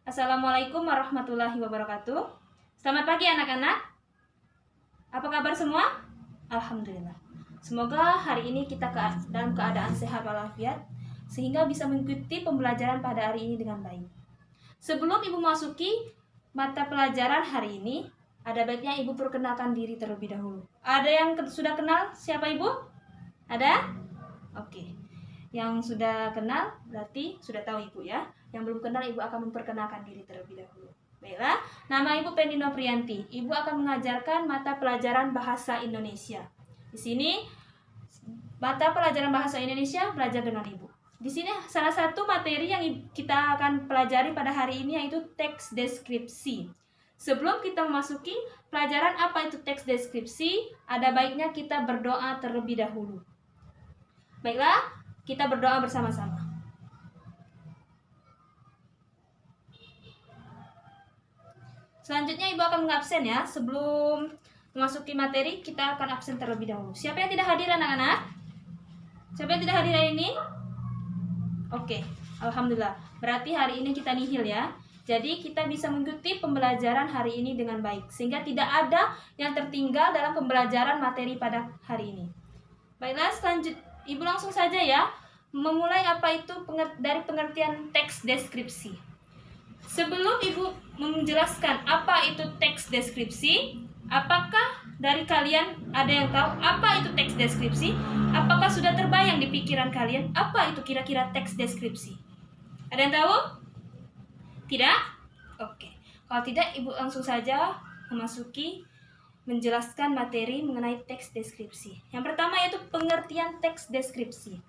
Assalamualaikum warahmatullahi wabarakatuh. Selamat pagi anak-anak. Apa kabar semua? Alhamdulillah. Semoga hari ini kita dalam keadaan sehat walafiat sehingga bisa mengikuti pembelajaran pada hari ini dengan baik. Sebelum Ibu masuki mata pelajaran hari ini, ada baiknya Ibu perkenalkan diri terlebih dahulu. Ada yang sudah kenal siapa Ibu? Ada? Oke. Yang sudah kenal berarti sudah tahu Ibu ya. Yang belum kenal Ibu akan memperkenalkan diri terlebih dahulu. Baiklah, nama Ibu Pendi Noprianti. Ibu akan mengajarkan mata pelajaran bahasa Indonesia. Di sini mata pelajaran bahasa Indonesia belajar dengan Ibu. Di sini salah satu materi yang kita akan pelajari pada hari ini yaitu teks deskripsi. Sebelum kita memasuki pelajaran apa itu teks deskripsi, ada baiknya kita berdoa terlebih dahulu. Baiklah, kita berdoa bersama-sama. Selanjutnya Ibu akan mengabsen ya. Sebelum memasuki materi, kita akan absen terlebih dahulu. Siapa yang tidak hadir anak-anak? Siapa yang tidak hadir hari ini? Oke, Alhamdulillah. Berarti hari ini kita nihil ya. Jadi kita bisa mengikuti pembelajaran hari ini dengan baik. Sehingga tidak ada yang tertinggal dalam pembelajaran materi pada hari ini. Baiklah, selanjutnya Ibu langsung saja ya. Memulai apa itu dari pengertian teks deskripsi. Sebelum Ibu menjelaskan apa itu teks deskripsi, apakah dari kalian ada yang tahu apa itu teks deskripsi? Apakah sudah terbayang di pikiran kalian apa itu kira-kira teks deskripsi? Ada yang tahu? Tidak? Oke. Kalau tidak, Ibu langsung saja memasuki menjelaskan materi mengenai teks deskripsi. Yang pertama yaitu pengertian teks deskripsi.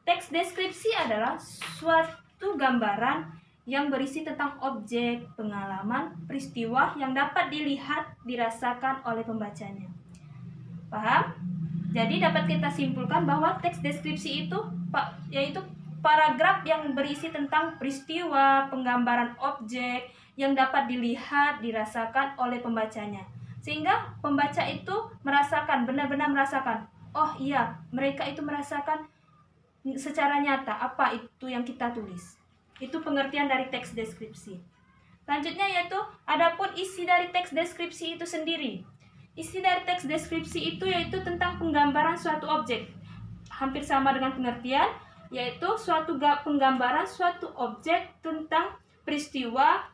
Teks deskripsi adalah suatu gambaran yang berisi tentang objek, pengalaman, peristiwa yang dapat dilihat, dirasakan oleh pembacanya. Paham? Jadi dapat kita simpulkan bahwa teks deskripsi itu yaitu paragraf yang berisi tentang peristiwa, penggambaran objek yang dapat dilihat, dirasakan oleh pembacanya. Sehingga pembaca itu merasakan, benar-benar merasakan, oh iya, mereka itu merasakan secara nyata apa itu yang kita tulis. Itu pengertian dari teks deskripsi. Selanjutnya yaitu adapun isi dari teks deskripsi itu sendiri. Isi dari teks deskripsi itu yaitu tentang penggambaran suatu objek. Hampir sama dengan pengertian, yaitu suatu penggambaran suatu objek tentang peristiwa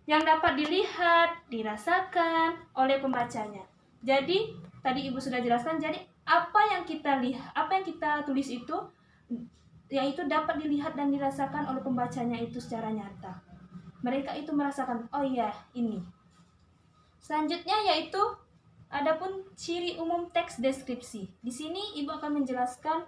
yang dapat dilihat, dirasakan oleh pembacanya. Jadi, tadi Ibu sudah jelaskan, jadi apa yang kita lihat, apa yang kita tulis itu yaitu dapat dilihat dan dirasakan oleh pembacanya itu secara nyata. Mereka itu merasakan, oh iya, ini. Selanjutnya yaitu adapun ciri umum teks deskripsi. Di sini Ibu akan menjelaskan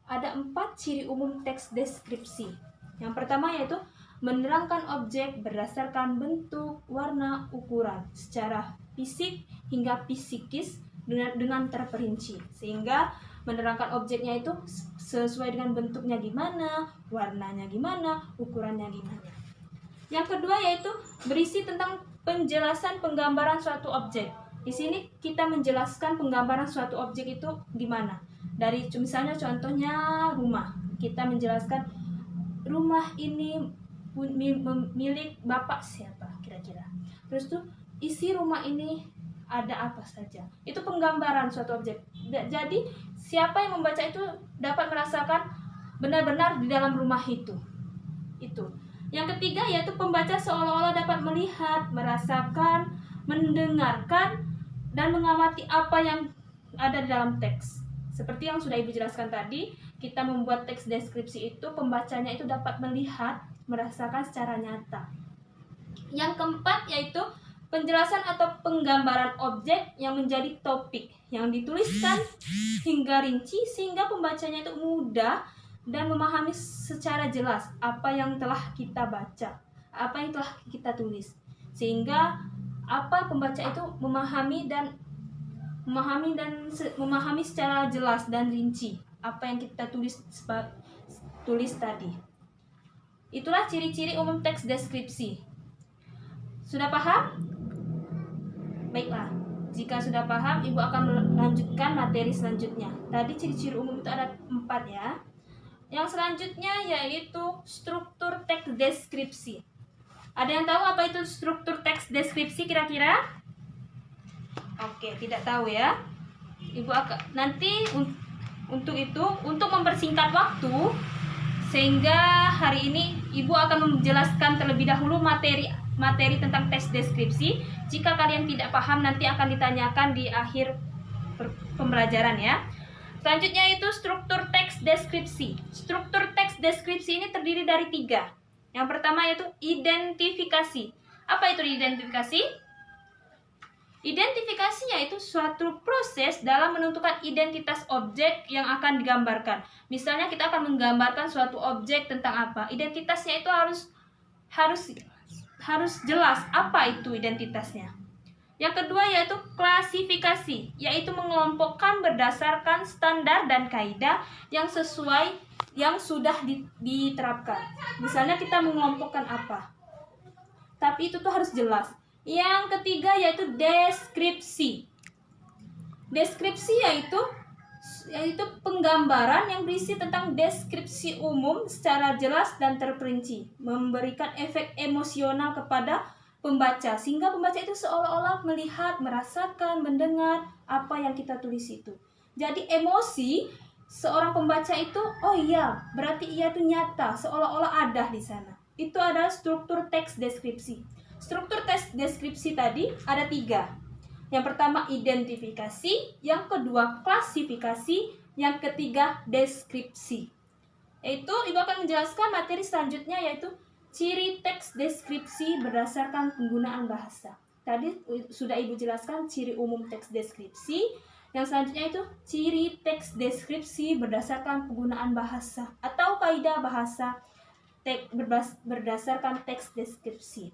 ada 4 ciri umum teks deskripsi. Yang pertama yaitu menerangkan objek berdasarkan bentuk, warna, ukuran secara fisik hingga psikis dengan terperinci. Sehingga menerangkan objeknya itu sesuai dengan bentuknya gimana, warnanya gimana, ukurannya gimana. Yang kedua yaitu berisi tentang penjelasan penggambaran suatu objek. Di sini kita menjelaskan penggambaran suatu objek itu gimana. Dari misalnya contohnya rumah. Kita menjelaskan rumah ini milik Bapak siapa kira-kira. Terus tuh isi rumah ini ada apa saja. Itu penggambaran suatu objek. Jadi siapa yang membaca itu dapat merasakan benar-benar di dalam rumah itu. Itu. Yang ketiga yaitu pembaca seolah-olah dapat melihat, merasakan, mendengarkan dan mengamati apa yang ada di dalam teks. Seperti yang sudah Ibu jelaskan tadi, kita membuat teks deskripsi itu pembacanya itu dapat melihat, merasakan secara nyata. Yang keempat yaitu penjelasan atau penggambaran objek yang menjadi topik yang dituliskan hingga rinci sehingga pembacanya itu mudah dan memahami secara jelas apa yang telah kita baca, apa yang telah kita tulis. Sehingga pembaca itu memahami secara jelas dan rinci apa yang kita tulis tadi. Itulah ciri-ciri umum teks deskripsi. Sudah paham? Baiklah, jika sudah paham, Ibu akan melanjutkan materi selanjutnya. Tadi ciri-ciri umum itu ada 4 ya. Yang selanjutnya yaitu struktur teks deskripsi. Ada yang tahu apa itu struktur teks deskripsi kira-kira? Oke, tidak tahu ya. Ibu akan nanti untuk mempersingkat waktu, sehingga hari ini Ibu akan menjelaskan terlebih dahulu materi tentang teks deskripsi. Jika kalian tidak paham, nanti akan ditanyakan di akhir pembelajaran ya. Selanjutnya itu struktur teks deskripsi. Struktur teks deskripsi ini terdiri dari 3. Yang pertama yaitu identifikasi. Apa itu identifikasi? Identifikasi yaitu suatu proses dalam menentukan identitas objek yang akan digambarkan. Misalnya kita akan menggambarkan suatu objek tentang apa. Identitasnya itu harus jelas apa itu identitasnya. Yang kedua yaitu klasifikasi, yaitu mengelompokkan berdasarkan standar dan kaidah yang sesuai yang sudah diterapkan. Misalnya kita mengelompokkan apa, tapi itu tuh harus jelas. Yang ketiga yaitu deskripsi. Deskripsi yaitu penggambaran yang berisi tentang deskripsi umum secara jelas dan terperinci, memberikan efek emosional kepada pembaca, sehingga pembaca itu seolah-olah melihat, merasakan, mendengar apa yang kita tulis itu. Jadi emosi seorang pembaca itu, oh iya, berarti ia itu nyata, seolah-olah ada di sana. Itu adalah struktur teks deskripsi. Struktur teks deskripsi tadi ada 3. Yang pertama identifikasi, yang kedua klasifikasi, yang ketiga deskripsi. Ibu akan menjelaskan materi selanjutnya yaitu ciri teks deskripsi berdasarkan penggunaan bahasa. Tadi sudah Ibu jelaskan ciri umum teks deskripsi. Yang selanjutnya itu ciri teks deskripsi berdasarkan penggunaan bahasa atau kaidah bahasa berdasarkan teks deskripsi.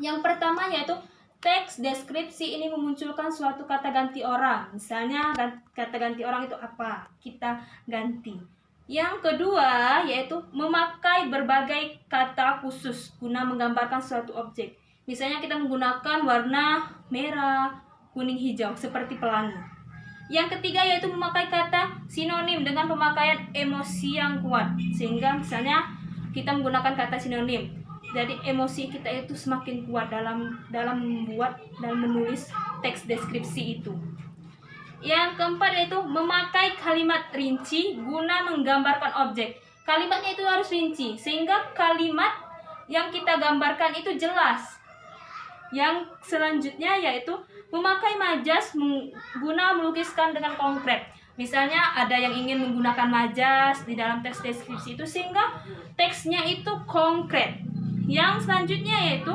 Yang pertama yaitu teks deskripsi ini memunculkan suatu kata ganti orang. Misalnya kata ganti orang itu apa? Kita ganti. Yang kedua yaitu memakai berbagai kata khusus guna menggambarkan suatu objek. Misalnya kita menggunakan warna merah, kuning, hijau seperti pelangi. Yang ketiga yaitu memakai kata sinonim dengan pemakaian emosi yang kuat. Sehingga misalnya kita menggunakan kata sinonim, jadi emosi kita itu semakin kuat dalam membuat dan menulis teks deskripsi itu. Yang keempat yaitu memakai kalimat rinci guna menggambarkan objek. Kalimatnya itu harus rinci sehingga kalimat yang kita gambarkan itu jelas. Yang selanjutnya yaitu memakai majas guna melukiskan dengan konkret. Misalnya ada yang ingin menggunakan majas di dalam teks deskripsi itu sehingga teksnya itu konkret. Yang selanjutnya yaitu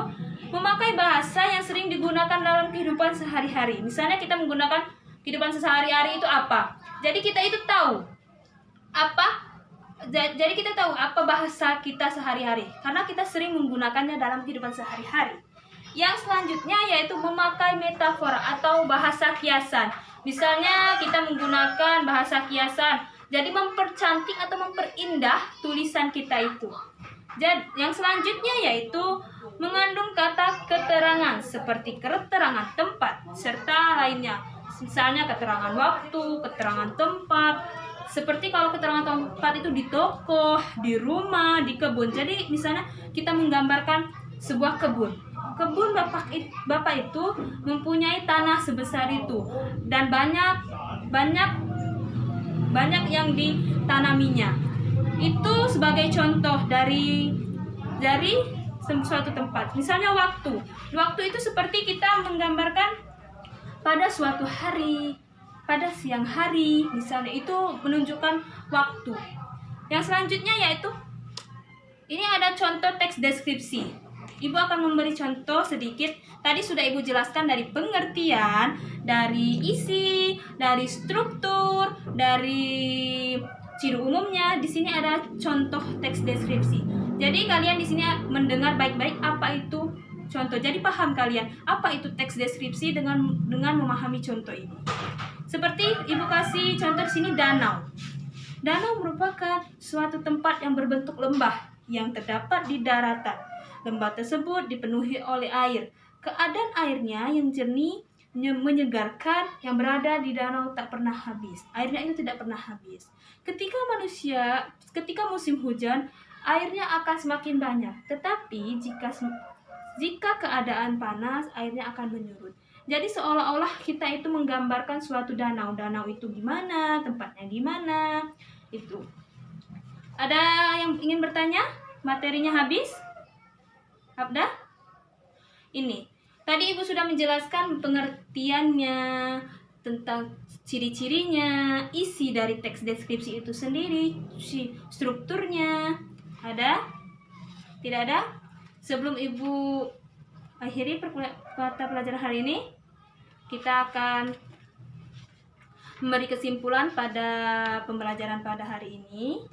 memakai bahasa yang sering digunakan dalam kehidupan sehari-hari. Misalnya kita menggunakan kehidupan sehari-hari itu apa? Jadi kita itu tahu apa bahasa kita sehari-hari karena kita sering menggunakannya dalam kehidupan sehari-hari. Yang selanjutnya yaitu memakai metafora atau bahasa kiasan. Misalnya kita menggunakan bahasa kiasan, jadi mempercantik atau memperindah tulisan kita itu. Yang selanjutnya yaitu mengandung kata keterangan seperti keterangan tempat serta lainnya. Misalnya keterangan waktu, keterangan tempat. Seperti kalau keterangan tempat itu di toko, di rumah, di kebun. Jadi misalnya kita menggambarkan sebuah kebun. Kebun Bapak itu mempunyai tanah sebesar itu dan banyak yang ditanaminya. Itu sebagai contoh dari suatu tempat. Misalnya waktu. Waktu itu seperti kita menggambarkan pada suatu hari, pada siang hari, misalnya itu menunjukkan waktu. Yang selanjutnya yaitu ini ada contoh teks deskripsi. Ibu akan memberi contoh sedikit. Tadi sudah Ibu jelaskan dari pengertian, dari isi, dari struktur, dari ciri umumnya. Di sini ada contoh teks deskripsi. Jadi kalian di sini mendengar baik-baik apa itu contoh. Jadi paham kalian apa itu teks deskripsi dengan memahami contoh ini. Seperti Ibu kasih contoh di sini danau. Danau merupakan suatu tempat yang berbentuk lembah yang terdapat di daratan. Lembah tersebut dipenuhi oleh air. Keadaan airnya yang jernih, menyegarkan, yang berada di danau tak pernah habis. Airnya itu tidak pernah habis. Ketika musim hujan, airnya akan semakin banyak. Tetapi Jika keadaan panas, airnya akan menyurut. Jadi seolah-olah kita itu menggambarkan suatu danau. Danau itu gimana, tempatnya gimana, itu. Ada yang ingin bertanya? Materinya habis? Abda? Ini. Tadi Ibu sudah menjelaskan pengertiannya, tentang ciri-cirinya, isi dari teks deskripsi itu sendiri, strukturnya. Ada? Tidak ada? Sebelum Ibu akhiri mata pelajaran hari ini, kita akan memberi kesimpulan pada pembelajaran pada hari ini.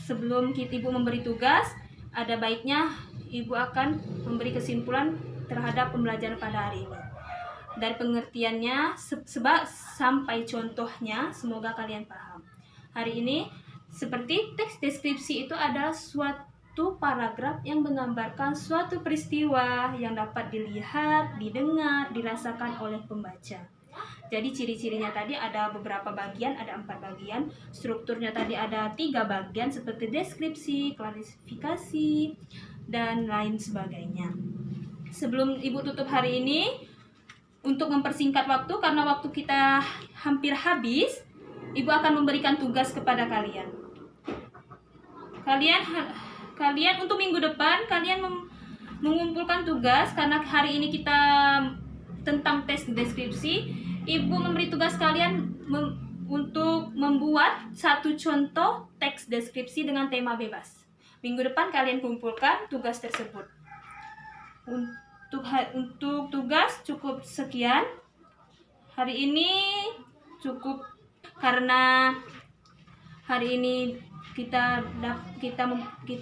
Sebelum Ibu memberi tugas, ada baiknya Ibu akan memberi kesimpulan terhadap pembelajaran pada hari ini. Dari pengertiannya sampai contohnya, semoga kalian paham. Hari ini, seperti teks deskripsi itu adalah suatu paragraf yang menggambarkan suatu peristiwa yang dapat dilihat, didengar, dirasakan oleh pembaca. Jadi ciri-cirinya tadi ada beberapa bagian, ada 4 bagian. Strukturnya tadi ada 3 bagian seperti deskripsi, klasifikasi, dan lain sebagainya. Sebelum Ibu tutup hari ini, untuk mempersingkat waktu karena waktu kita hampir habis, Ibu akan memberikan tugas kepada kalian. Kalian untuk minggu depan kalian mengumpulkan tugas karena hari ini kita tentang tes deskripsi. Ibu memberi tugas kalian untuk membuat satu contoh teks deskripsi dengan tema bebas. Minggu depan kalian kumpulkan tugas tersebut. Untuk tugas cukup sekian. Hari ini cukup karena hari ini kita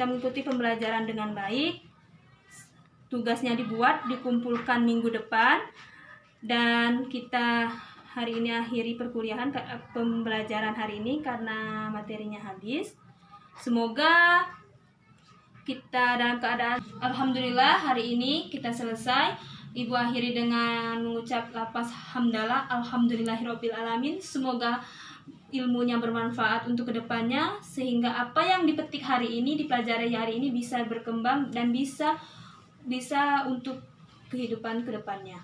mengikuti pembelajaran dengan baik. Tugasnya dibuat, dikumpulkan minggu depan, dan kita hari ini akhiri perkuliahan pembelajaran hari ini karena materinya habis. Semoga kita dalam keadaan alhamdulillah hari ini kita selesai. Ibu akhiri dengan mengucap lafaz hamdalah, alhamdulillahirabbil alamin. Semoga ilmunya bermanfaat untuk kedepannya, sehingga apa yang dipetik hari ini, dipelajari hari ini bisa berkembang dan bisa untuk kehidupan kedepannya.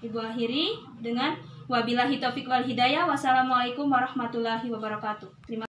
Ibu akhiri dengan wabillahi taufiq wal hidayah. Wassalamualaikum warahmatullahi wabarakatuh. Terima